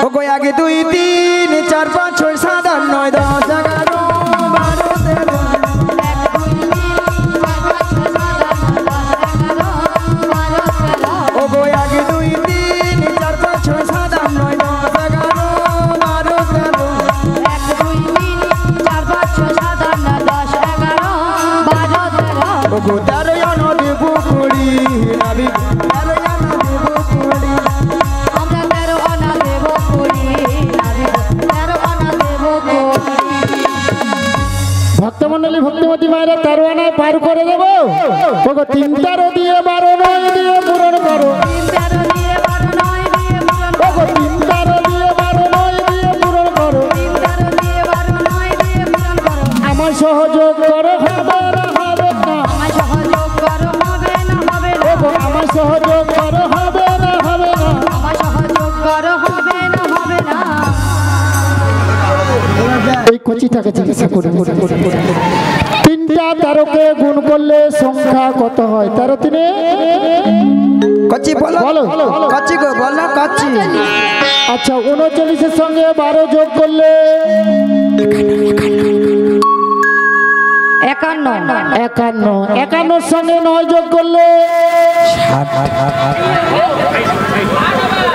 ও গো 1 2 3 4 5 6 7 8 9 10 11 12 13। ও গো 1 2 3 4 5 6 7 8 9 10 11 12 13। 1 2 3 4 5 6 7 8 9 10 11 12 13। ও গো 13 আনা দেব কুড়ি, নাবিক 13 আনা দেব কুড়ি। আমরা 13 আনা দেব কুড়ি, নাবিক 13 আনা দেব কুড়ি। ভক্তমণ্ডলী ভক্তিমতী মায়েরা 13 আনায় পার করে দেবো। ওগো 3 13 দিয়ে 12 9 দিয়ে পূরণ করো। 3 13 দিয়ে 12 9 দিয়ে পূরণ করো। ওগো 3 13 দিয়ে 12 9 দিয়ে পূরণ করো। 3 13 দিয়ে 12 9 দিয়ে পূরণ করো। আমার সহযোগ করো, হবে না হবে না। আমার সহযোগ করো, হবে না হবে না। ওগো আমার সহযোগ করো, হবে না হবে না। আমার সহযোগ করো, হবে না হবে না। এই কচিটাকে জিজ্ঞাসা করে 3টা 13কে গুণ করলে সংখ্যা কত হয়? 13 3 কচ্চি বলো, বলো। কচ্চি গো বলো, কচ্চি। আচ্ছা 39-এর সঙ্গে 12 যোগ করলে 51। 51-র সঙ্গে 9 যোগ করলে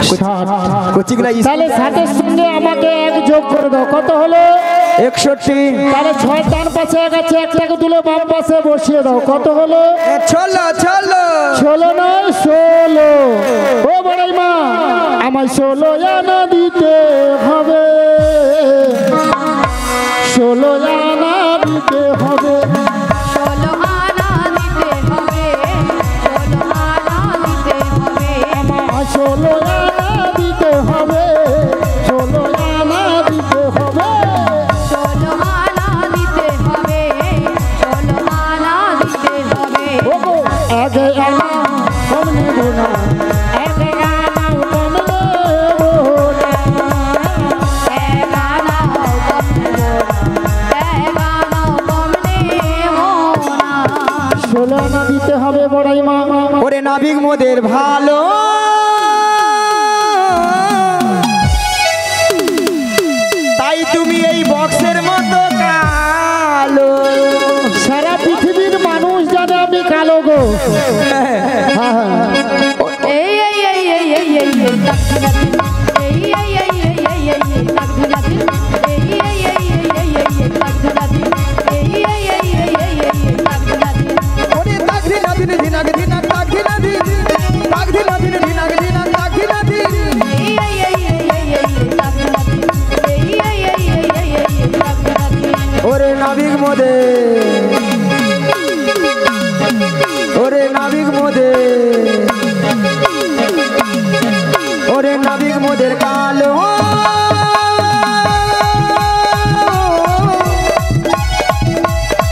60। কচিগুলা তাহলে 60-এর সঙ্গে আমাকে 1 যোগ করে দাও, কত হলো? 61। তাহলে 6 ডান পাশে 1 আছে, একটাকে তুলে বাম পাশে বসিয়ে দাও, কত হলো? চলো চলো 16 নয় 16। ও বড়াই মা, আমায় 16 আনা দিতে হবে, 16 আনা দিতে হবে। 16 আনা দিতে হবে, 16 আনা দিতে হবে। আমায় 16 আনা দিতে হবে, 16 আনা দিতে হবে। আনা কম নেব না, এক আনাও কম নেব না। ষোলো আনা দিতে হবে বড়াই মা। ওরে নাবিক মোদের ভালো, তাই তুমি এই বক্সের মতো কালো। সারা পৃথিবীর মানুষ জানে আমি কালো গো। ওরে তাগধি নাদিন ধিনাগ ধিনাগ তাগধি নাদিন, তাগধি নাদিন ধিনাগ ধিনাগ তাগধি নাদিন। ওরে নাবিক মোদে, ওরে নাবিক মোদে, ওরে নাবিক মোদের কালো,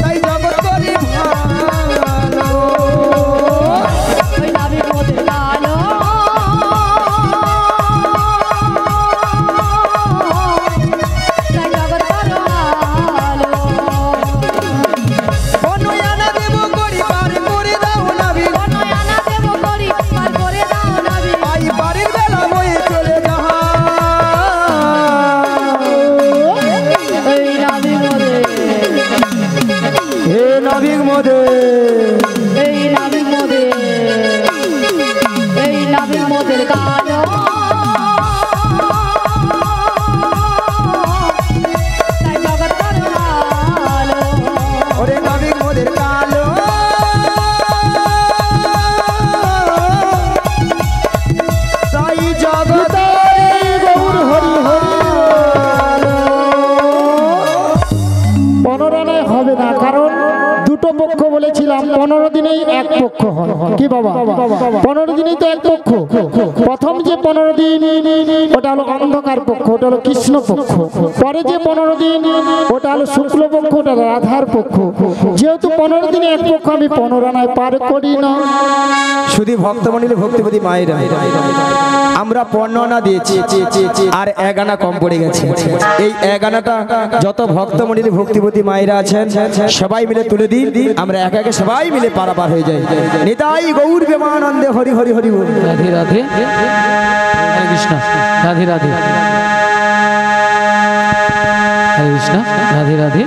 তাই জগৎ করি ভালো। বনয়ানা দেব করি পার করে দাও নাবিক, আই বাড়ির বেলা বয়ে চলে যাহা। হে নাবিক মোদে, কালো তাই জগৎ করো ভালো। ওরে নাবিক মোদের কালো, তাই জগৎ গৌর হরি হরি বলো। 15 আনায় হবে না, কারণ দুটো পক্ষ বলেছিলাম, 15 দিনেই এক পক্ষ হয়। কি বাবা, 15 দিনেই তো এক পক্ষ। প্রথম যে 15 দিন ওটা হলো অন্ধকার পক্ষ, ওটা হলো কৃষ্ণ পক্ষ। পরে যে 15 দিন ওটা হলো শুক্ল পক্ষ, ওটা রাধার পক্ষ। যেহেতু 15 দিনে এক পক্ষ, আমি 15 আনায় পার করি না। শুধু ভক্তমণ্ডলী ভক্তিপতি মায়েরা, আমরা 15 আনা দিয়েছি আর 1 আনা কম পড়ে গেছে। এই 1 আনাটা যত ভক্তমণ্ডলী ভক্তিপতি মায়েরা আছেন সবাই মিলে তুলে দিন, আমরা একে একে সবাই মিলে পারাপার হয়ে যাই। নিতাই গৌর প্রেমানন্দে হরি হরি হরি বল। রাধে রাধে, হরে কৃষ্ণ, রাধে রাধে, হরে কৃষ্ণ, রাধে রাধে।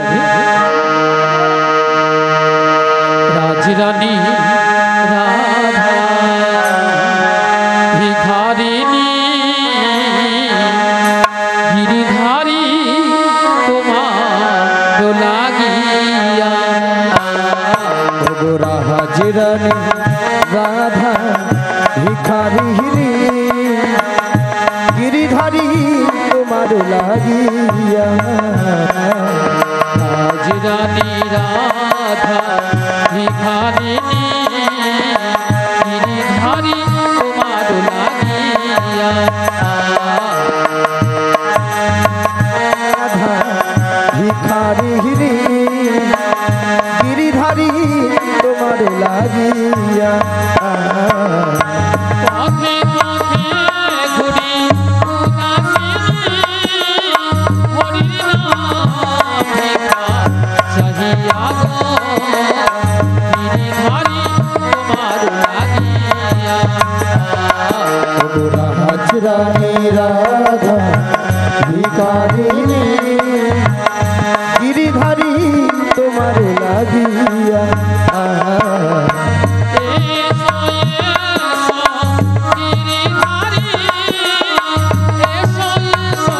রাজরানী রাধা ভিখারিণী গিরিধারী তোমার লাগিয়া। রাজরানী রাধা ভিখারিণী গিরিধারী তোমার লাগিয়া। রাজরানী রাধা ভিখারিণী গিরিধারী তোমার লাগিয়া। রাধা ভিখারিণী গিরিধারী তোমার লাগিয়া। পথে পথে ঘুরি উদাসিনী, হরির নাম ভিক্ষা চাহিয়া গো, গিরিধারী তোমার লাগিয়া। রাজরানী রাধা ভিখারিণী গিরিধারী তোমার লাগিয়া। এসো এসো গিরিধারী, এসো এসো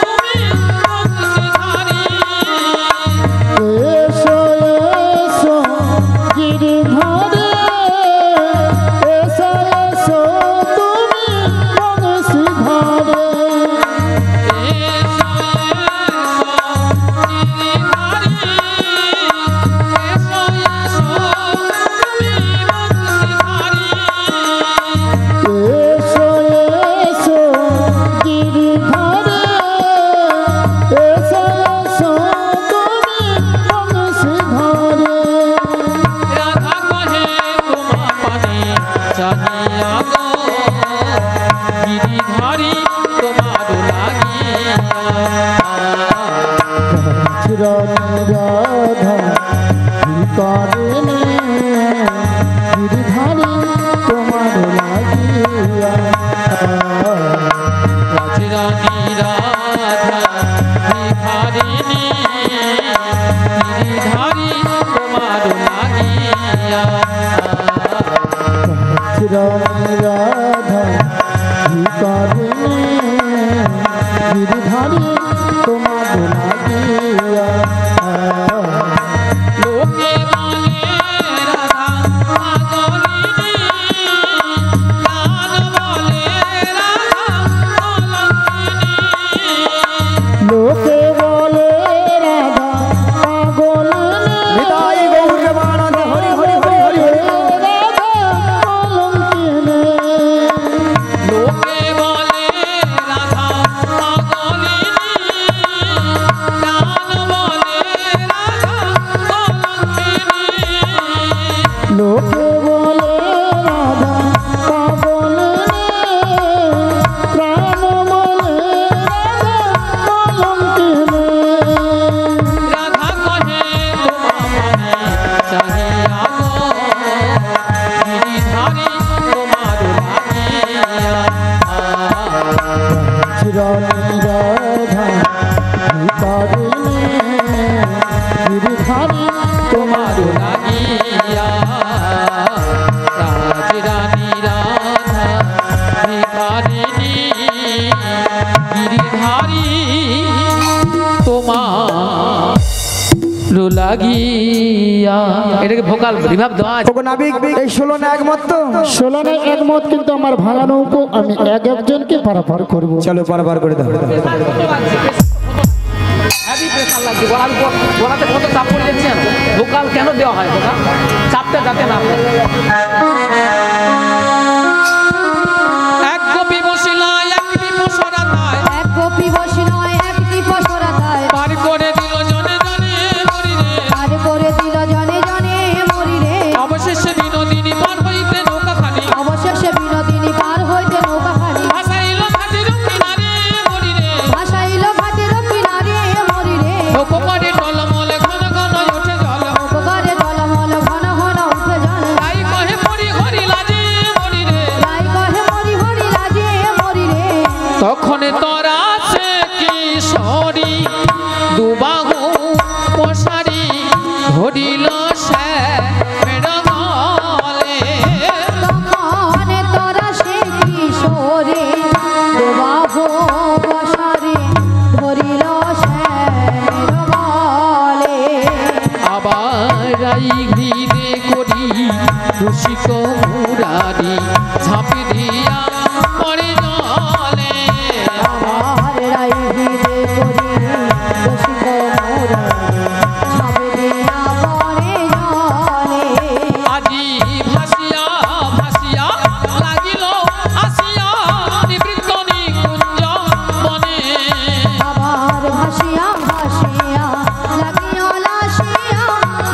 তুমি বংশীধারী। এসো ভিকারিণী গিরিধারী তোমার লাগিয়া রাজরানী রাধা ভিখারিণী গিরিধারী তোমার লাগিয়া রাজরানী রাধা ভিকারিণী গিরিধারী তোমার লাগিয়া লোকে বলে রাধা পাগলিনী গান বলে রাধা কলঙ্কিনী লোকে বলে রাধা পাগল নিতাই গৌর প্রেমানন্দে হরি হরি হরি হরি হরি। রাধা কলঙ্কিনী লোকে বলে রাধা পাগলিনী গান বলে রাধা কলঙ্কিনী লোকে বলে রাধা পাগল প্রাণ বলে রাধা কলঙ্কিনী রাধা কহে তোমার চাহিয়া গো গিরিধারী তোমার লাগিয়া চিরনী রাধা ভিকারিণী গিরিধারী তোমার তোমার লাগিয়া রাজরানী রাধা ভিখারিণী গিরিধারী তোমার লাগিয়া। এটাকে ভোকাল রিভাব দেওয়া আছে। ওগো নাবিক এই 16 না একমত তো? ষোলনায় একমত, কিন্তু আমার ভাঙা নৌকো আমি একজনকে পারাপার করব। চলো পারাপার করে দাও। হেভি প্রেসার লাগছে গলাতে কত চাপ পড়ে যাচ্ছে না। ভোকাল কেন দেওয়া হয় ভোকাল? চাপটা যাতে না পড়ে। এক গোপী বসিলা একটি পশরা তাই এক গোপী বসে নয় একটি পশরা তাই পার করে দিল জনে জনে মরিরে পার করে দিল জনে জনে মরি রে অবশেষে বিনোদিনী পার হইতে নৌকাখানি অবশেষে বিনোদিনী পার হইতে নৌকাখানি ভাসাইল ঘাটির কিনারে মরিরে ভাসাইল ঘাটের কিনারে মরি রে নৌকোপারে টলমলে ঘন ঘন ওঠে জল উপকারে জলমল ঘন ঘন উঠে জল তাই কহে মরি হরি লাজে মরিরে তাই কহে মরি হরি লাজে মরি রে তখন তোরা সে কিশোরী দুবাহু পশারি ধরিল সে মেড়গলে তখন তোরা সে কিশোরে দুবাহু বসারে ধরিল শ্যামের বলে আবার রাই ঘিরে করি রসিক মুরারি ঝাঁপি দিয়া পড়ে জলে আমার রাই ভিড়ে করি বসিব মোরা ছাবে দিয়া পরে জলে আজি ভাসিয়া ভাসিয়া লাগিল আসিয়া নিবৃত্ত নিকুঞ্জ বনে আবার ভাসিয়া ভাসিয়া লাগিয়া লাসিয়া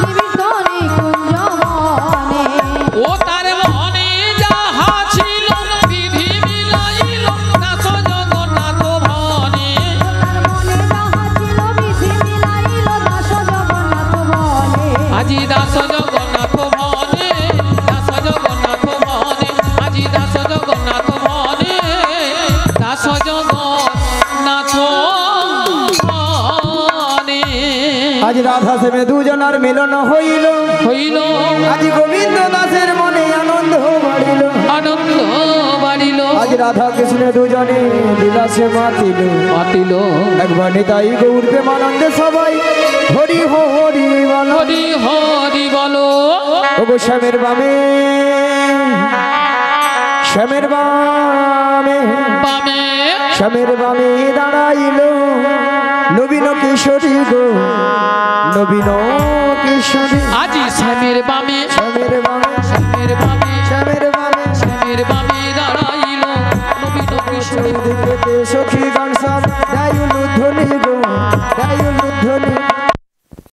নিবিতরে কুঞ্জ বনে ও তার মনে যাহা ছিল বিধি মিলাইল নাচ জগন্নাথ ভনে তার মনে যাহা ছিল বিধি মিলাইল দাস জগন্নাথ বলে আজি দাস জগন্নাথ ভনে দাস জগন্নাথ ভনে আজি দাস জগন্নাথ ভনে দাস জগন্নাথ ভনে আজ রাধা সেবে দুজনার মিলন হইল, হইল আজ গোবিন্দ দাসের মনে আনন্দ বাড়িল। আনন্দ বাড়িল আজ রাধা কৃষ্ণ দুজনে বিলাসে মাতিল, মাতিল একবার নিতাই গৌর প্রেমানন্দে সবাই হরি হরি বল। হরি হরি বলো ওগো শ্যামের বামে, শ্যামের বামে, বামে শ্যামের বামে দাঁড়াইল নবীন কিশোরী গো, নবীন কিশোরী। আজি শ্যামের বামে শ্যামের বামে, শ্যামের বামে শ্যামের বামে, শ্যামের বামে দাঁড়াইল নবীন কিশোর দিকেতে সখী গান সব গায়ুল ধ্বনি গো, গায়ুল ধ্বনি।